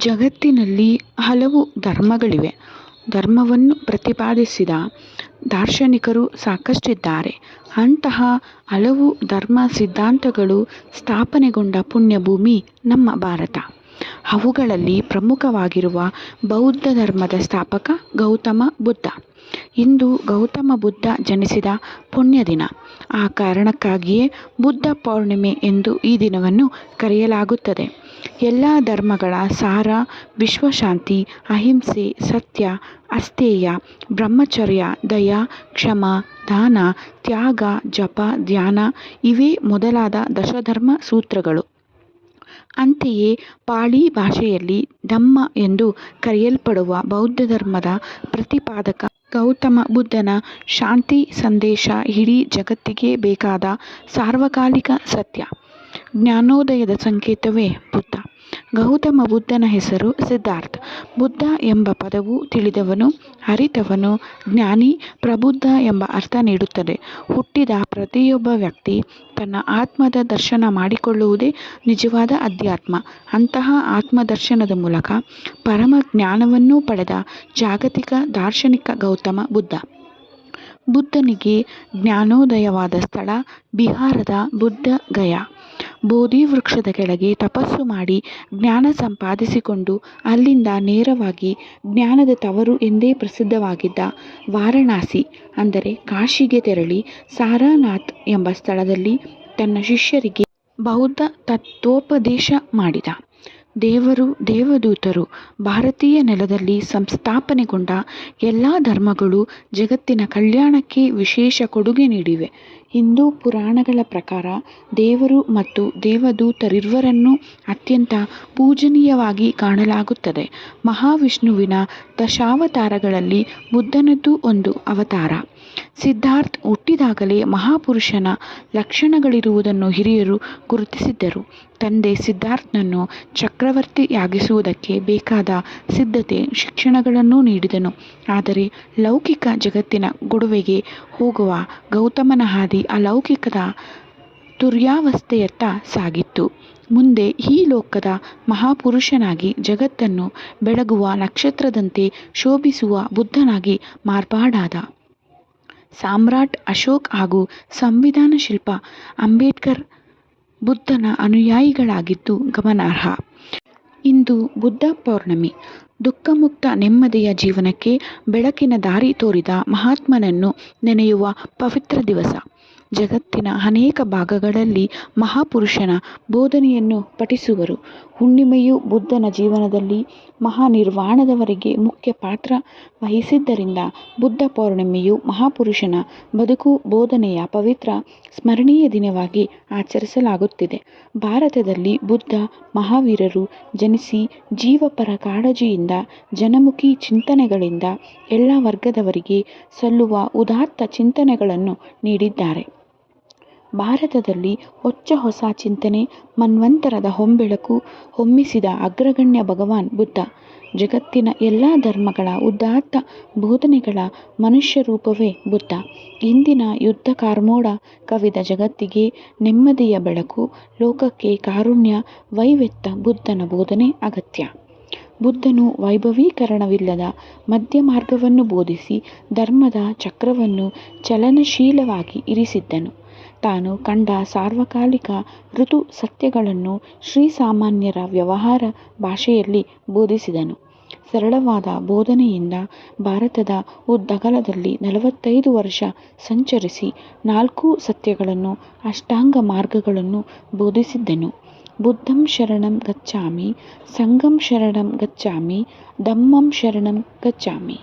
ಜಗತ್ತಿನಲ್ಲಿ ಹಲವು ಧರ್ಮಗಳಿವೆ. ಧರ್ಮವನ್ನು ಪ್ರತಿಪಾದಿಸಿದ ದಾರ್ಶನಿಕರು ಸಾಕಷ್ಟಿದ್ದಾರೆ. ಅಂತಹ ಹಲವು ಧರ್ಮ ಸಿದ್ಧಾಂತಗಳು ಸ್ಥಾಪನೆಗೊಂಡ ಪುಣ್ಯಭೂಮಿ ನಮ್ಮ ಭಾರತ. ಅವುಗಳಲ್ಲಿ ಪ್ರಮುಖವಾಗಿರುವ ಬೌದ್ಧ ಧರ್ಮದ ಸ್ಥಾಪಕ ಗೌತಮ ಬುದ್ಧ. ಇಂದು ಗೌತಮ ಬುದ್ಧ ಜನಿಸಿದ ಪುಣ್ಯ ದಿನ. ಆ ಕಾರಣಕ್ಕಾಗಿಯೇ ಬುದ್ಧ ಪೌರ್ಣಿಮೆ ಎಂದು ಈ ದಿನವನ್ನು ಕರೆಯಲಾಗುತ್ತದೆ. ಎಲ್ಲ ಧರ್ಮಗಳ ಸಾರ ವಿಶ್ವಶಾಂತಿ, ಅಹಿಂಸೆ, ಸತ್ಯ, ಅಸ್ತೇಯ, ಬ್ರಹ್ಮಚರ್ಯ, ದಯಾ, ಕ್ಷಮ, ದಾನ, ತ್ಯಾಗ, ಜಪ, ಧ್ಯಾನ ಇವೇ ಮೊದಲಾದ ದಶಧರ್ಮ ಸೂತ್ರಗಳು. ಅಂತೆಯೇ ಪಾಳಿ ಭಾಷೆಯಲ್ಲಿ ಧಮ್ಮ ಎಂದು ಕರೆಯಲ್ಪಡುವ ಬೌದ್ಧ ಧರ್ಮದ ಪ್ರತಿಪಾದಕ ಗೌತಮ ಬುದ್ಧನ ಶಾಂತಿ ಸಂದೇಶ ಇಡೀ ಜಗತ್ತಿಗೆ ಬೇಕಾದ ಸಾರ್ವಕಾಲಿಕ ಸತ್ಯ. ಜ್ಞಾನೋದಯದ ಸಂಕೇತವೇ ಬುದ್ಧ. ಗೌತಮ ಬುದ್ಧನ ಹೆಸರು ಸಿದ್ಧಾರ್ಥ. ಬುದ್ಧ ಎಂಬ ಪದವು ತಿಳಿದವನು, ಅರಿತವನು, ಜ್ಞಾನಿ, ಪ್ರಬುದ್ಧ ಎಂಬ ಅರ್ಥ ನೀಡುತ್ತದೆ. ಹುಟ್ಟಿದ ಪ್ರತಿಯೊಬ್ಬ ವ್ಯಕ್ತಿ ತನ್ನ ಆತ್ಮದ ದರ್ಶನ ಮಾಡಿಕೊಳ್ಳುವುದೇ ನಿಜವಾದ ಅಧ್ಯಾತ್ಮ. ಅಂತಹ ಆತ್ಮದರ್ಶನದ ಮೂಲಕ ಪರಮ ಜ್ಞಾನವನ್ನು ಪಡೆದ ಜಾಗತಿಕ ದಾರ್ಶನಿಕ ಗೌತಮ ಬುದ್ಧ. ಬುದ್ಧನಿಗೆ ಜ್ಞಾನೋದಯವಾದ ಸ್ಥಳ ಬಿಹಾರದ ಬುದ್ಧ ಗಯಾ. ಬೋಧಿ ವೃಕ್ಷದ ಕೆಳಗೆ ತಪಸ್ಸು ಮಾಡಿ ಜ್ಞಾನ ಸಂಪಾದಿಸಿಕೊಂಡು ಅಲ್ಲಿಂದ ನೇರವಾಗಿ ಜ್ಞಾನದ ತವರು ಎಂದೇ ಪ್ರಸಿದ್ಧವಾಗಿದ್ದ ವಾರಣಾಸಿ ಅಂದರೆ ಕಾಶಿಗೆ ತೆರಳಿ ಸಾರನಾಥ್ ಎಂಬ ಸ್ಥಳದಲ್ಲಿ ತನ್ನ ಶಿಷ್ಯರಿಗೆ ಬೌದ್ಧ ತತ್ವೋಪದೇಶ ಮಾಡಿದ. ದೇವರು, ದೇವದೂತರು, ಭಾರತೀಯ ನೆಲದಲ್ಲಿ ಸಂಸ್ಥಾಪನೆಗೊಂಡ ಎಲ್ಲ ಧರ್ಮಗಳು ಜಗತ್ತಿನ ಕಲ್ಯಾಣಕ್ಕೆ ವಿಶೇಷ ಕೊಡುಗೆ ನೀಡಿವೆ. ಹಿಂದೂ ಪುರಾಣಗಳ ಪ್ರಕಾರ ದೇವರು ಮತ್ತು ದೇವದೂತರಿರುವರನ್ನೂ ಅತ್ಯಂತ ಪೂಜನೀಯವಾಗಿ ಕಾಣಲಾಗುತ್ತದೆ. ಮಹಾವಿಷ್ಣುವಿನ ದಶಾವತಾರಗಳಲ್ಲಿ ಬುದ್ಧನದ್ದು ಒಂದು ಅವತಾರ. ಸಿದ್ಧಾರ್ಥ ಹುಟ್ಟಿದಾಗಲೇ ಮಹಾಪುರುಷನ ಲಕ್ಷಣಗಳಿರುವುದನ್ನು ಹಿರಿಯರು ಗುರುತಿಸಿದ್ದರು. ತಂದೆ ಸಿದ್ಧಾರ್ಥನನ್ನು ಚಕ್ರವರ್ತಿಯಾಗಿಸುವುದಕ್ಕೆ ಬೇಕಾದ ಸಿದ್ಧತೆ, ಶಿಕ್ಷಣಗಳನ್ನು ನೀಡಿದನು. ಆದರೆ ಲೌಕಿಕ ಜಗತ್ತಿನ ಗೊಡವೆಗೆ ಹೋಗುವ ಗೌತಮನ ಹಾದಿ ಅಲೌಕಿಕದ ತುರ್ಯಾವಸ್ಥೆಯತ್ತ ಸಾಗಿತ್ತು. ಮುಂದೆ ಈ ಲೋಕದ ಮಹಾಪುರುಷನಾಗಿ ಜಗತ್ತನ್ನು ಬೆಳಗುವ ನಕ್ಷತ್ರದಂತೆ ಶೋಭಿಸುವ ಬುದ್ಧನಾಗಿ ಮಾರ್ಪಾಡಾದ. ಸಾಮ್ರಾಟ್ ಅಶೋಕ್ ಹಾಗೂ ಸಂವಿಧಾನ ಶಿಲ್ಪ ಅಂಬೇಡ್ಕರ್ ಬುದ್ಧನ ಅನುಯಾಯಿಗಳಾಗಿದ್ದು ಗಮನಾರ್ಹ. ಇಂದು ಬುದ್ಧ ಪೌರ್ಣಮಿ. ದುಃಖಮುಕ್ತ ನೆಮ್ಮದಿಯ ಜೀವನಕ್ಕೆ ಬೆಳಕಿನ ದಾರಿ ತೋರಿದ ಮಹಾತ್ಮನನ್ನು ನೆನೆಯುವ ಪವಿತ್ರ ದಿವಸ. ಜಗತ್ತಿನ ಅನೇಕ ಭಾಗಗಳಲ್ಲಿ ಮಹಾಪುರುಷನ ಬೋಧನೆಯನ್ನು ಪಠಿಸುವರು. ಹುಣ್ಣಿಮೆಯು ಬುದ್ಧನ ಜೀವನದಲ್ಲಿ ಮಹಾನಿರ್ವಾಣದವರೆಗೆ ಮುಖ್ಯ ಪಾತ್ರ ವಹಿಸಿದ್ದರಿಂದ ಬುದ್ಧ ಪೌರ್ಣಿಮೆಯು ಮಹಾಪುರುಷನ ಬದುಕು, ಬೋಧನೆಯ ಪವಿತ್ರ ಸ್ಮರಣೀಯ ದಿನವಾಗಿ ಆಚರಿಸಲಾಗುತ್ತಿದೆ. ಭಾರತದಲ್ಲಿ ಬುದ್ಧ ಮಹಾವೀರರು ಜನಿಸಿ ಜೀವಪರ ಕಾಳಜಿಯಿಂದ, ಜನಮುಖಿ ಚಿಂತನೆಗಳಿಂದ ಎಲ್ಲ ವರ್ಗದವರಿಗೆ ಸಲ್ಲುವ ಉದಾತ್ತ ಚಿಂತನೆಗಳನ್ನು ನೀಡಿದ್ದಾರೆ. ಭಾರತದಲ್ಲಿ ಹೊಸ ಚಿಂತನೆ, ಮನ್ವಂತರದ ಹೊಂಬೆಳಕು ಹೊಮ್ಮಿಸಿದ ಅಗ್ರಗಣ್ಯ ಭಗವಾನ್ ಬುದ್ಧ. ಜಗತ್ತಿನ ಎಲ್ಲ ಧರ್ಮಗಳ ಉದಾತ್ತ ಬೋಧನೆಗಳ ಮನುಷ್ಯ ರೂಪವೇ ಬುದ್ಧ. ಇಂದಿನ ಯುದ್ಧ ಕಾರ್ಮೋಡ ಕವಿದ ಜಗತ್ತಿಗೆ ನೆಮ್ಮದಿಯ ಬೆಳಕು, ಲೋಕಕ್ಕೆ ಕಾರುಣ್ಯ ವೈವೆತ್ತ ಬುದ್ಧನ ಬೋಧನೆ ಅಗತ್ಯ. ಬುದ್ಧನು ವೈಭವೀಕರಣವಿಲ್ಲದ ಮಧ್ಯ ಮಾರ್ಗವನ್ನು ಬೋಧಿಸಿ ಧರ್ಮದ ಚಕ್ರವನ್ನು ಚಲನಶೀಲವಾಗಿ ಇರಿಸಿದ್ದನು. ತಾನು ಕಂಡ ಸಾರ್ವಕಾಲಿಕ ಋತು ಸತ್ಯಗಳನ್ನು ಶ್ರೀಸಾಮಾನ್ಯರ ವ್ಯವಹಾರ ಭಾಷೆಯಲ್ಲಿ ಬೋಧಿಸಿದನು. ಸರಳವಾದ ಬೋಧನೆಯಿಂದ ಭಾರತದ ಉದ್ದಗಲದಲ್ಲಿ 45 ವರ್ಷ ಸಂಚರಿಸಿ 4 ಸತ್ಯಗಳನ್ನು, ಅಷ್ಟಾಂಗ ಮಾರ್ಗಗಳನ್ನು ಬೋಧಿಸಿದ್ದನು. ಬುದ್ಧಂ ಶರಣಂ ಗಚ್ಚಾಮಿ, ಸಂಘಂ ಶರಣಂ ಗಚ್ಚಾಮಿ, ಧಮ್ಮಂ ಶರಣಂ ಗಚ್ಚಾಮಿ.